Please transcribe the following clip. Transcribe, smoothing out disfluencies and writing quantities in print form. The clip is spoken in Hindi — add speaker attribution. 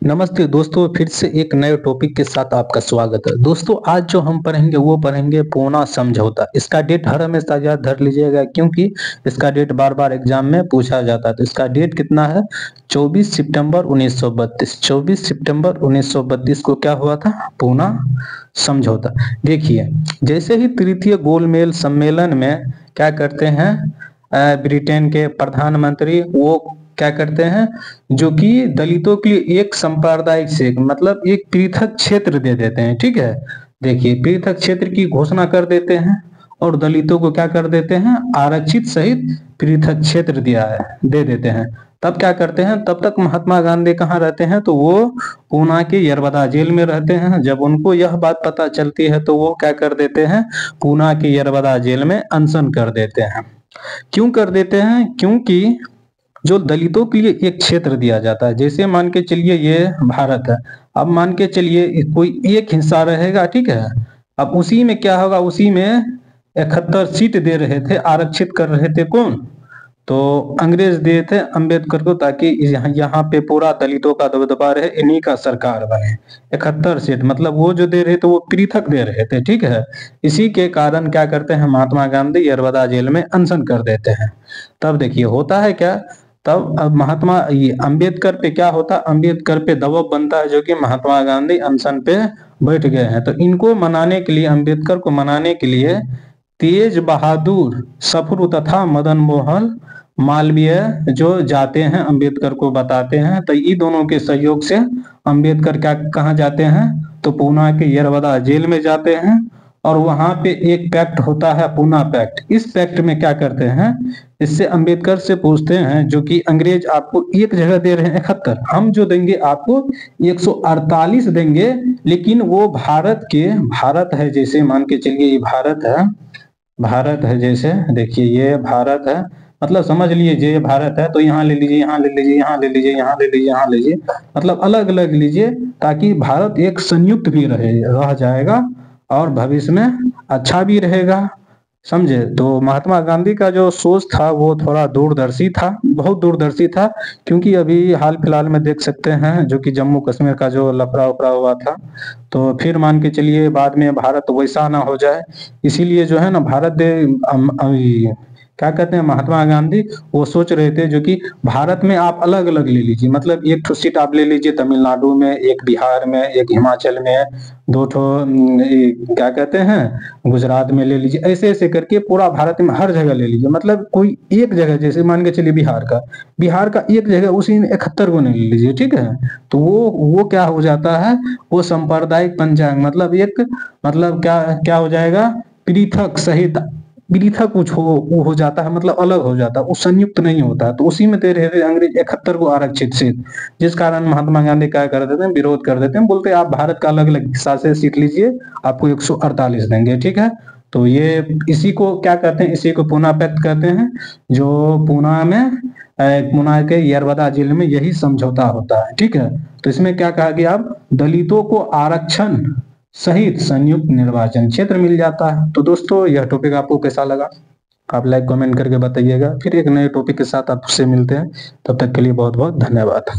Speaker 1: नमस्ते दोस्तों, फिर से एक नए टॉपिक के साथ आपका स्वागत है। दोस्तों, आज जो हम पढ़ेंगे वो पढ़ेंगे पूना समझौता। इसका डेट हर हमेशा याद धर लीजिएगा, क्योंकि इसका डेट बार बार एग्जाम में पूछा जाता है। तो इसका डेट कितना है? 24 सितंबर 1932। 24 सितंबर 1932 को क्या हुआ था? पूना समझौता। देखिए, जैसे ही तृतीय गोलमेज सम्मेलन में क्या करते हैं, ब्रिटेन के प्रधानमंत्री वो क्या करते हैं, जो कि दलितों के लिए एक सांप्रदायिक से मतलब एक पृथक क्षेत्र दे देते हैं। ठीक है, देखिए, पृथक क्षेत्र की घोषणा कर देते हैं और दलितों को क्या कर देते हैं, आरक्षित सहित पृथक क्षेत्र दे देते हैं। तब क्या करते हैं, तब तक महात्मा गांधी कहाँ रहते हैं, तो वो पूना के यरवदा जेल में रहते हैं। जब उनको यह बात पता चलती है तो वो क्या कर देते हैं, पूना के यरवदा जेल में अनशन कर देते हैं। क्यों कर देते हैं? क्योंकि जो दलितों के लिए एक क्षेत्र दिया जाता है, जैसे मान के चलिए ये भारत है, अब मान के चलिए कोई एक हिस्सा रहेगा, ठीक है। अब उसी में क्या होगा, उसी में 71 सीट दे रहे थे, आरक्षित कर रहे थे कौन? तो अंग्रेज दिए थे अंबेडकर को, ताकि यहाँ पे पूरा दलितों का दबदबा रहे, इन्हीं का सरकार बने। 71 सीट मतलब वो जो दे रहे थे वो पृथक दे रहे थे, ठीक है। इसी के कारण क्या करते हैं, महात्मा गांधी यरवदा जेल में अनशन कर देते हैं। तब देखिए होता है क्या, तब अब महात्मा ये अंबेडकर पे क्या होता, अंबेडकर पे दबाव बनता है, जो कि महात्मा गांधी अनशन पे बैठ गए हैं। तो इनको मनाने के लिए, अंबेडकर को मनाने के लिए तेज बहादुर सप्रू तथा मदन मोहन मालवीय जो जाते हैं, अंबेडकर को बताते हैं। तो ये दोनों के सहयोग से अंबेडकर क्या कहाँ जाते हैं, तो पूना के यरवदा जेल में जाते हैं। और वहां पे एक पैक्ट होता है, पूना पैक्ट। इस पैक्ट में क्या करते हैं, इससे अंबेडकर से पूछते हैं, जो कि अंग्रेज आपको एक जगह दे रहे हैं 71, हम जो देंगे आपको 148 देंगे। लेकिन वो भारत है, जैसे मान के चलिए ये भारत है जैसे, देखिए ये भारत है, मतलब समझ लीजिए ये भारत है, तो यहाँ ले लीजिए, यहाँ ले लीजिए, यहाँ ले लीजिए, यहाँ ले लीजिए, यहाँ लीजिए, मतलब अलग अलग लीजिए, ताकि भारत एक संयुक्त भी रह जाएगा और भविष्य में अच्छा भी रहेगा। समझे? तो महात्मा गांधी का जो सोच था वो थोड़ा दूरदर्शी था, बहुत दूरदर्शी था। क्योंकि अभी हाल फिलहाल में देख सकते हैं, जो कि जम्मू कश्मीर का जो लफड़ा उपड़ा हुआ था, तो फिर मान के चलिए बाद में भारत वैसा ना हो जाए, इसीलिए जो है ना क्या कहते हैं, महात्मा गांधी वो सोच रहे थे, जो कि भारत में आप अलग अलग ले लीजिए, मतलब एक ठो सीट आप ले लीजिए तमिलनाडु में, एक बिहार में, एक हिमाचल में, दो ठो क्या कहते हैं गुजरात में ले लीजिए, ऐसे ऐसे करके पूरा भारत में हर जगह ले लीजिए। मतलब कोई एक जगह, जैसे मान के चलिए बिहार का एक जगह, उसी में 71 को नहीं ले लीजिए, ठीक है। तो वो क्या हो जाता है, वो सांप्रदायिक पंचांग, मतलब एक, मतलब क्या क्या हो जाएगा, पृथक सहित पृथक कुछ वो हो जाता है, मतलब अलग हो जाता है, वो संयुक्त नहीं होता है। तो उसी में दे रहे थे अंग्रेज 71 को आरक्षित सीट, जिस कारण महात्मा गांधी क्या कर देते हैं, विरोध कर देते हैं, बोलते हैं आप भारत का अलग अलग हिस्सा से सीट लीजिए, आपको 148 देंगे, ठीक है। तो ये इसी को क्या कहते हैं, इसी को पूना पैक्ट कहते हैं, जो पूना के यरवदा जेल में यही समझौता होता है, ठीक है। तो इसमें क्या कहा गया, अब दलितों को आरक्षण सहित संयुक्त निर्वाचन क्षेत्र मिल जाता है। तो दोस्तों, यह टॉपिक आपको कैसा लगा, आप लाइक कमेंट करके बताइएगा। फिर एक नए टॉपिक के साथ आपसे मिलते हैं, तब तक के लिए बहुत बहुत धन्यवाद।